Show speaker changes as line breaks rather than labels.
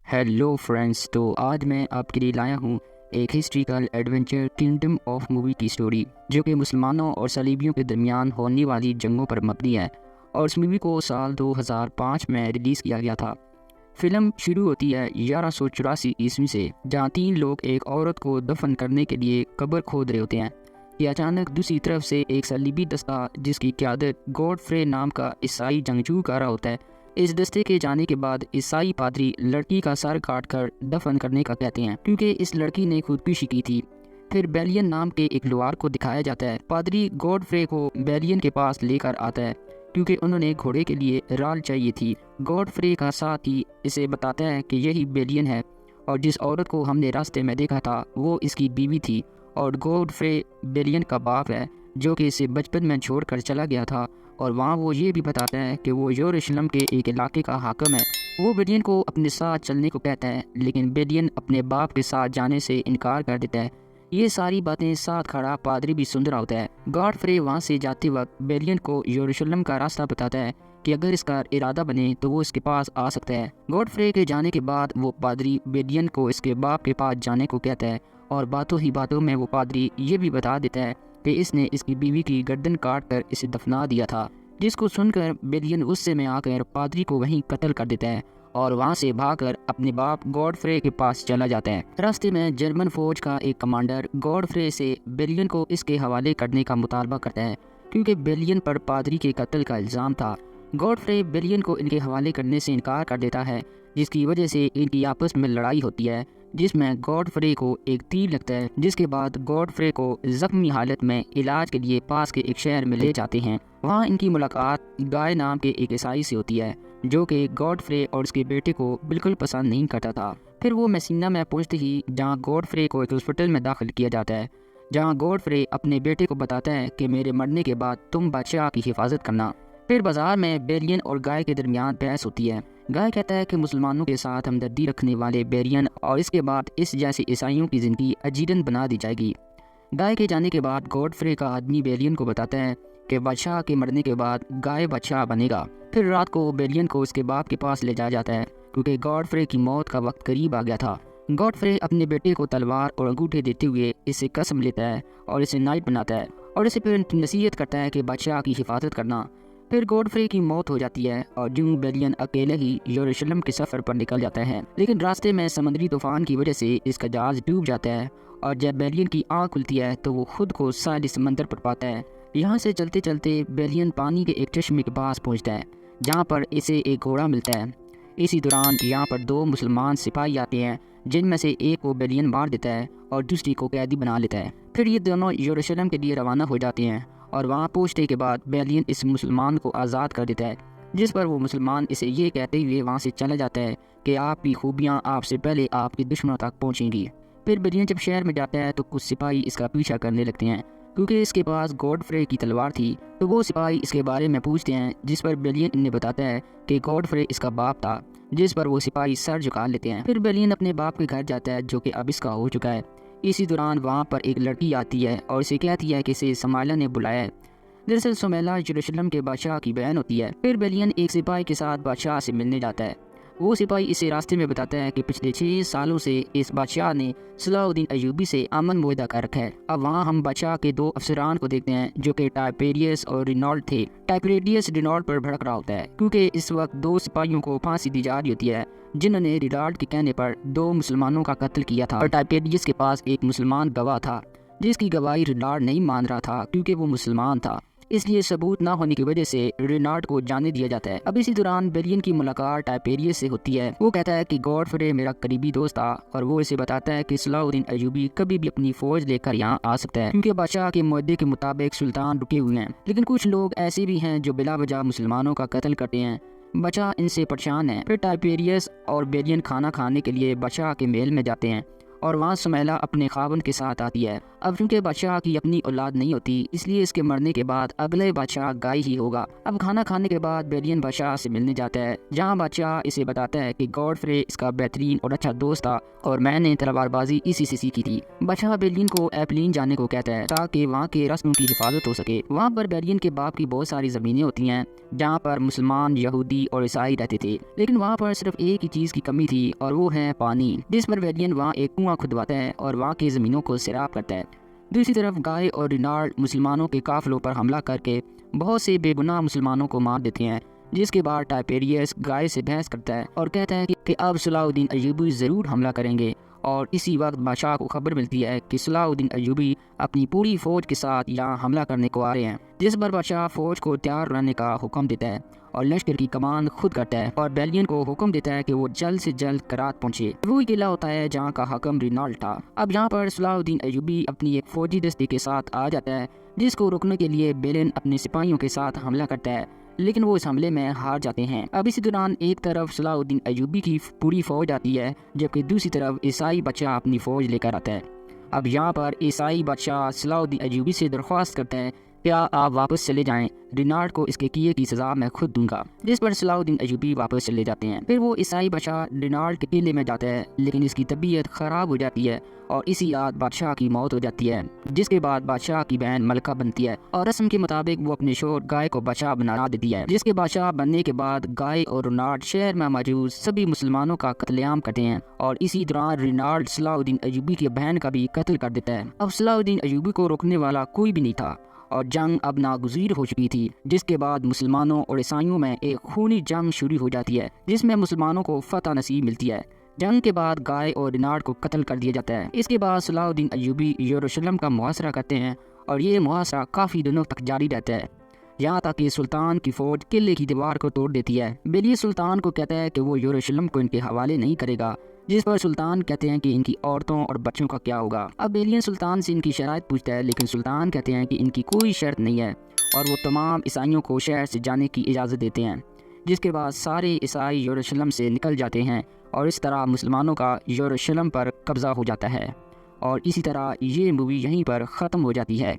Hello friends, तो आज मैं आपके लिए लाया हूँ एक historical adventure kingdom of movie की स्टोरी, जो कि मुसलमानों और सलीबियों के दरमियान होने वाली जंगों पर मबनी है। और इस मूवी को साल 2005 में रिलीज़ किया गया था। फिल्म शुरू होती है 1184 ईस्वी से, जहाँ 3 लोग एक औरत को दफन करने के लिए कब्र खोद रहे होते हैं कि अचानक दूसरी तरफ से एक सलीबी दस्ता, जिसकी क़यादत गॉडफ्रे नाम का ईसाई जंगजू कर रहा होता है, इस दस्ते के जाने के बाद ईसाई पादरी लड़की का सर काटकर दफन करने का कहते हैं, क्योंकि इस लड़की ने खुदकुशी की थी। फिर बेलियन नाम के एक लोहार को दिखाया जाता है। पादरी गॉडफ्रे को बेलियन के पास लेकर आता है, क्योंकि उन्होंने घोड़े के लिए राल चाहिए थी। गॉडफ्रे का साथी इसे बताता है कि यही बेलियन है, और जिस औरत को हमने रास्ते में देखा था वो इसकी बीवी थी, और गॉडफ्रे बेलियन का बाप है, जो कि इसे बचपन में छोड़कर चला गया था। और वहाँ वो ये भी बताता है कि वो यरूशलेम के एक इलाके का हाकिम है। वो बेलियन को अपने साथ चलने को कहता है, लेकिन बेलियन अपने बाप के साथ जाने से इनकार कर देता है। ये सारी बातें साथ खड़ा पादरी भी सुन रहा होता है। गॉडफ्रे वहाँ से जाते वक्त बेलियन को यरूशलेम का रास्ता बताता है कि अगर इसका इरादा बने तो वो इसके पास आ सकता है। गॉडफ्रे के जाने के बाद वो पादरी बेलियन को इसके बाप के पास जाने को कहता है, और बातों ही बातों में वो पादरी ये भी बता देता है कि इसने इसकी बीवी की गर्दन काट कर इसे दफना दिया था। जिसको सुनकर बेलियन गुस्से में आकर पादरी को वहीं कत्ल कर देता है, और वहां से भागकर अपने बाप गॉडफ्रे के पास चला जाता है। रास्ते में जर्मन फौज का एक कमांडर गॉडफ्रे से बेलियन को इसके हवाले करने का मुतालबा करता है, क्योंकि बेलियन पर पादरी के कत्ल का इल्ज़ाम था। गॉडफ्रे बेलियन को इनके हवाले करने से इनकार कर देता है, जिसकी वजह से इनकी आपस में लड़ाई होती है, जिसमें गॉडफ्रे को एक तीर लगता है। जिसके बाद गॉडफ्रे को जख्मी हालत में इलाज के लिए पास के एक शहर में ले जाते हैं। वहाँ इनकी मुलाकात गाय नाम के एक ईसाई से होती है, जो कि गॉडफ्रे और उसके बेटे को बिल्कुल पसंद नहीं करता था। फिर वो मेसिना में पहुँचते ही जहाँ गॉडफ्रे को एक हॉस्पिटल में दाखिल किया जाता है, जहाँ गॉडफ्रे अपने बेटे को बताता है कि मेरे मरने के बाद तुम बादशाह की हिफाजत करना। फिर बाजार में बेलियन और गाय के दरमियान बहस होती है। गाय कहता है कि मुसलमानों के साथ हमदर्दी रखने वाले बेलियन और इसके बाद इस जैसे ईसाइयों की ज़िंदगी अजीरन बना दी जाएगी। गाय के जाने के बाद गॉडफ्रे का आदमी बेलियन को बताता है कि बादशाह के मरने के बाद गाय बादशाह बनेगा। फिर रात को बेलियन को उसके बाप के पास ले जाया जाता है, क्योंकि गॉडफ्रे की मौत का वक्त करीब आ गया था। गॉडफ्रे अपने बेटे को तलवार और अंगूठे देते हुए इसे कसम लेता है और इसे नाइट बनाता है, और इसे फिर नसीहत करता है कि बादशाह की हिफाजत करना। फिर गॉडफ्रे की मौत हो जाती है, और ड्यू बेलियन अकेले ही यरूशलेम के सफ़र पर निकल जाता है। लेकिन रास्ते में समुद्री तूफान की वजह से इसका जहाज डूब जाता है, और जब बेलियन की आँख खुलती है तो वो खुद को साहिल समंदर पर पाता है। यहाँ से चलते चलते बेलियन पानी के एक चश्मे के पास पहुँचता है, जहाँ पर इसे एक घोड़ा मिलता है। इसी दौरान यहाँ पर 2 मुसलमान सिपाही आते हैं, जिनमें से एक को बेलियन मार देता है और दूसरी को कैदी बना लेता है। फिर ये दोनों यरूशलेम के लिए रवाना हो जाते हैं, और वहाँ पहुँचने के बाद बेलियन इस मुसलमान को आज़ाद कर देता है, जिस पर वो मुसलमान इसे ये कहते हुए वहाँ से चला जाता है कि आपकी खूबियाँ आपसे पहले आपके दुश्मनों तक पहुँचेंगी। फिर बेलियन जब शहर में जाता है तो कुछ सिपाही इसका पीछा करने लगते हैं, क्योंकि इसके पास गॉडफ्रे की तलवार थी। तो वो सिपाही इसके बारे में पूछते हैं, जिस पर बेलियन इन्हें बताता है कि गॉडफ्रे इसका बाप था, जिस पर वो सिपाही सर झुका लेते हैं। फिर बेलियन अपने बाप के घर जाता है, जो कि अब इसका हो चुका है। इसी दौरान वहाँ पर एक लड़की आती है और इसे कहती है कि इसे समाइला ने बुलाया है। दरअसल समाइला यरूशलेम के बादशाह की बहन होती है। फिर बेलियन एक सिपाही के साथ बादशाह से मिलने जाता है। वो सिपाही इसे रास्ते में बताता है कि पिछले 6 सालों से इस बादशाह ने सलाहुद्दीन अयूबी से अमन मुआहदा कर रखा है। अब वहाँ हम बादशाह के 2 अफसरान को देखते हैं, जो कि टाइपेरियस और रिनॉल्ड थे। टाइपेरियस रिनॉल्ड पर भड़क रहा होता है, क्योंकि इस वक्त 2 सिपाहियों को फांसी दी जा रही होती है, जिन्होंने रिनॉल्ड के कहने पर 2 मुसलमानों का कत्ल किया था। और टाइपेरियस के पास एक मुसलमान गवाह था, जिसकी गवाही रिनॉल्ड नहीं मान रहा था, क्योंकि वो मुसलमान था। इसलिए सबूत ना होने की वजह से रिनार्ड को जाने दिया जाता है। अब इसी दौरान बेलियन की मुलाकात टाइपेरियस से होती है। वो कहता है कि गॉडफ्रे मेरा करीबी दोस्त था, और वो इसे बताता है कि सलाहुद्दीन अयूबी कभी भी अपनी फौज लेकर यहाँ आ सकता है, क्योंकि बादशाह के मुआहदे के मुताबिक सुल्तान रुके हुए हैं। लेकिन कुछ लोग ऐसे भी हैं जो बिला वजह मुसलमानों का कत्ल करते हैं। बादशाह इनसे परेशान है। फिर टाइपेरियस और बेलियन खाना खाने के लिए बादशाह के महल में जाते हैं, और वहाँ समाइला अपने खावंद के साथ आती है। अब क्योंकि बादशाह की अपनी औलाद नहीं होती, इसलिए इसके मरने के बाद अगले बादशाह गाय ही होगा। अब खाना खाने के बाद बेलियन बादशाह से मिलने जाता है, जहाँ बादशाह इसे बताता है कि गॉडफ्रे इसका बेहतरीन और अच्छा दोस्त था, और मैंने तलवारबाजी इसी से सीखी थी। بادشاہ بیلین کو ایپلین جانے کو کہتا ہے تاکہ وہاں کے رسموں کی حفاظت ہو سکے۔ وہاں پر بیلین کے باپ کی بہت ساری زمینیں ہوتی ہیں جہاں پر مسلمان، یہودی اور عیسائی رہتے تھے، لیکن وہاں پر صرف ایک ہی چیز کی کمی تھی اور وہ ہے پانی، جس پر بیلین وہاں ایک کنواں کھدواتا ہے اور وہاں کی زمینوں کو سیراب کرتا ہے۔ دوسری طرف گائے اور رینالڈ مسلمانوں کے قافلوں پر حملہ کر کے بہت سے بے گناہ مسلمانوں کو مار دیتے ہیں، جس کے بعد ٹائپیریس گائے سے بحث کرتا ہے اور کہتا ہے کہ اب صلاح الدین ایوبی ضرور حملہ کریں گے، اور اسی وقت بادشاہ کو خبر ملتی ہے کہ صلاح الدین ایوبی اپنی پوری فوج کے ساتھ یہاں حملہ کرنے کو آ رہے ہیں، جس پر بادشاہ فوج کو تیار رہنے کا حکم دیتا ہے اور لشکر کی کمان خود کرتا ہے اور بیلین کو حکم دیتا ہے کہ وہ جلد سے جلد کرات پہنچے۔ وہ قلعہ ہوتا ہے جہاں کا حکم رینالڈ تھا۔ اب یہاں پر صلاح الدین ایوبی اپنی ایک فوجی دستے کے ساتھ آ جاتا ہے، جس کو روکنے کے لیے بیلین اپنے سپاہیوں کے ساتھ حملہ کرتا ہے، لیکن وہ اس حملے میں ہار جاتے ہیں۔ اب اسی دوران ایک طرف صلاح الدین ایوبی کی پوری فوج آتی ہے، جبکہ دوسری طرف عیسائی بادشاہ اپنی فوج لے کر آتا ہے۔ اب یہاں پر عیسائی بادشاہ صلاح الدین ایوبی سے درخواست کرتا ہے کیا آپ واپس چلے جائیں، رینالڈ کو اس کے کیے کی سزا میں خود دوں گا، جس پر صلاح الدین ایوبی واپس چلے جاتے ہیں۔ پھر وہ عیسائی بادشاہ رینالڈ کے قلعے میں جاتا ہے، لیکن اس کی طبیعت خراب ہو جاتی ہے اور اسی رات بادشاہ کی موت ہو جاتی ہے، جس کے بعد بادشاہ کی بہن ملکہ بنتی ہے اور رسم کے مطابق وہ اپنے شوہر گائے کو بادشاہ بنا دیتی ہے، جس کے بادشاہ بننے کے بعد گائے اور رینالڈ شہر میں موجود سبھی مسلمانوں کا قتل عام کرتے ہیں اور اسی دوران رینالڈ صلاح الدین ایوبی کی بہن کا بھی قتل کر دیتا ہے۔ اب صلاح الدین ایوبی کو روکنے والا کوئی بھی نہیں تھا اور جنگ اب ناگزیر ہو چکی تھی، جس کے بعد مسلمانوں اور عیسائیوں میں ایک خونی جنگ شروع ہو جاتی ہے، جس میں مسلمانوں کو فتح نصیب ملتی ہے۔ جنگ کے بعد گائے اور رینالڈ کو قتل کر دیا جاتا ہے۔ اس کے بعد صلاح الدین ایوبی یروشلم کا محاصرہ کرتے ہیں اور یہ محاصرہ کافی دنوں تک جاری رہتا ہے، یہاں تک کہ سلطان کی فوج قلعے کی دیوار کو توڑ دیتی ہے۔ بیلی سلطان کو کہتا ہے کہ وہ یروشلم کو ان کے حوالے نہیں کرے گا، جس پر سلطان کہتے ہیں کہ ان کی عورتوں اور بچوں کا کیا ہوگا۔ اب بیلین سلطان سے ان کی شرائط پوچھتا ہے، لیکن سلطان کہتے ہیں کہ ان کی کوئی شرط نہیں ہے اور وہ تمام عیسائیوں کو شہر سے جانے کی اجازت دیتے ہیں، جس کے بعد سارے عیسائی یروشلم سے نکل جاتے ہیں اور اس طرح مسلمانوں کا یروشلم پر قبضہ ہو جاتا ہے، اور اسی طرح یہ مووی یہیں پر ختم ہو جاتی ہے۔